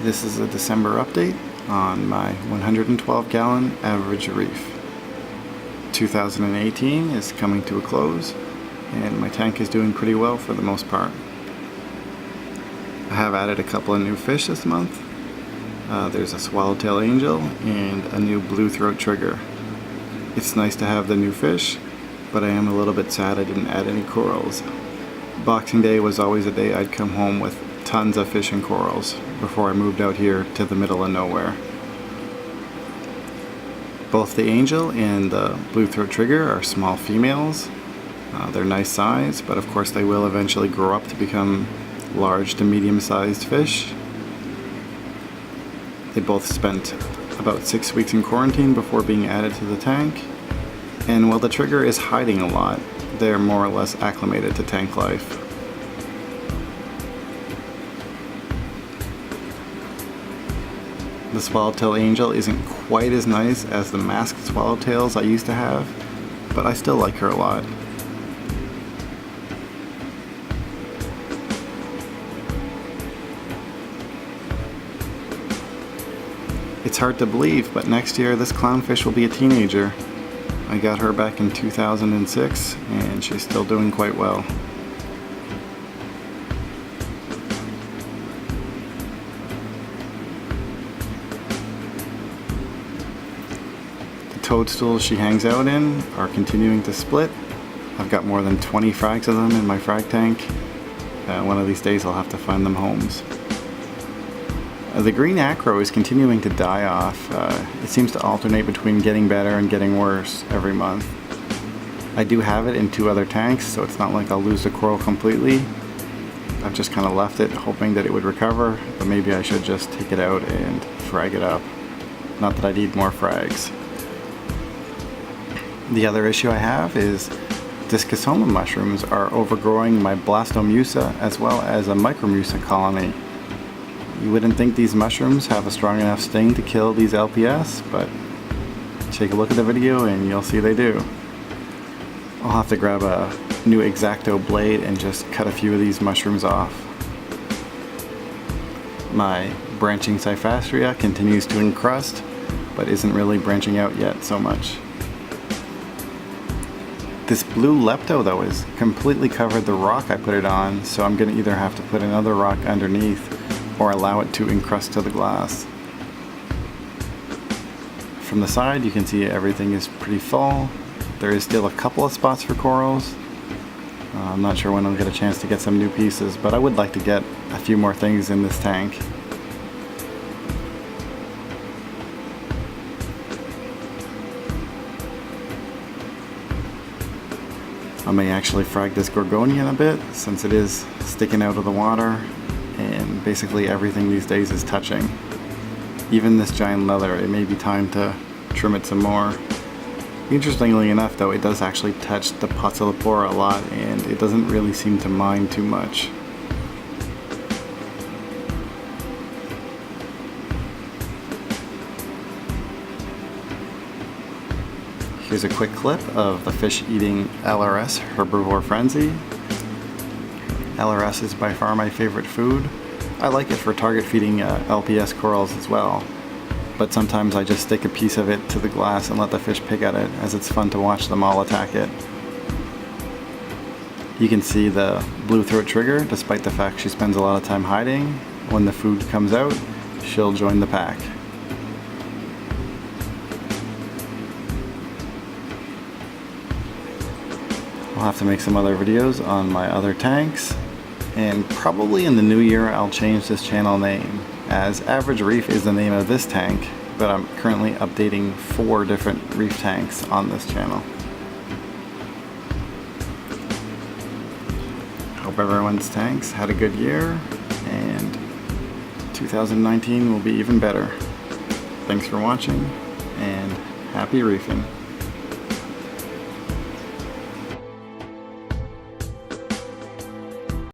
This is a December update on my 112-gallon average reef. 2018 is coming to a close, and my tank is doing pretty well for the most part. I have added a couple of new fish this month. There's a swallowtail angel and a new blue throat trigger. It's nice to have the new fish, but I am a little bit sad I didn't add any corals. Boxing Day was always a day I'd come home with tons of fish and corals before I moved out here to the middle of nowhere. Both the angel and the blue throat trigger are small females. They're nice size, but of course they will eventually grow up to become large to medium-sized fish. They both spent about 6 weeks in quarantine before being added to the tank, and while the trigger is hiding a lot, they're more or less acclimated to tank life. The swallowtail angel isn't quite as nice as the masked swallowtails I used to have, but I still like her a lot. It's hard to believe, but next year this clownfish will be a teenager. I got her back in 2006, and she's still doing quite well. The toadstools she hangs out in are continuing to split. I've got more than 20 frags of them in my frag tank. One of these days I'll have to find them homes. The green acrow is continuing to die off. It seems to alternate between getting better and getting worse every month. I do have it in 2 other tanks, so it's not like I'll lose the coral completely. I've just kind of left it hoping that it would recover, but maybe I should just take it out and frag it up. Not that I need more frags. The other issue I have is Discus Houma mushrooms are overgrowing my blastomusa as well as a micromusa colony. You wouldn't think these mushrooms have a strong enough sting to kill these LPS, but take a look at the video and you'll see they do. I'll have to grab a new X-Acto blade and just cut a few of these mushrooms off. My branching Cyphastria continues to encrust, but isn't really branching out yet so much. This blue lepto though has completely covered the rock I put it on, so I'm going to either have to put another rock underneath or allow it to encrust to the glass. From the side you can see everything is pretty full. There is still a couple of spots for corals. I'm not sure when I'll get a chance to get some new pieces, but I would like to get a few more things in this tank. I may actually frag this Gorgoni in a bit since it is sticking out of the water, and basically everything these days is touching. Even this giant leather, it may be time to trim it some more. Interestingly enough though, it does actually touch the Pocillopora a lot, and it doesn't really seem to mind too much. Here's a quick clip of the fish eating LRS, Herbivore Frenzy. LRS is by far my favorite food. I like it for target feeding LPS corals as well, but sometimes I just stick a piece of it to the glass and let the fish pick at it, as it's fun to watch them all attack it. You can see the blue throat trigger, despite the fact she spends a lot of time hiding. When the food comes out, she'll join the pack. I'll have to make some other videos on my other tanks, and probably in the new year I'll change this channel name, as Average Reef is the name of this tank, but I'm currently updating 4 different reef tanks on this channel. Hope everyone's tanks had a good year, and 2019 will be even better. Thanks for watching, and happy reefing.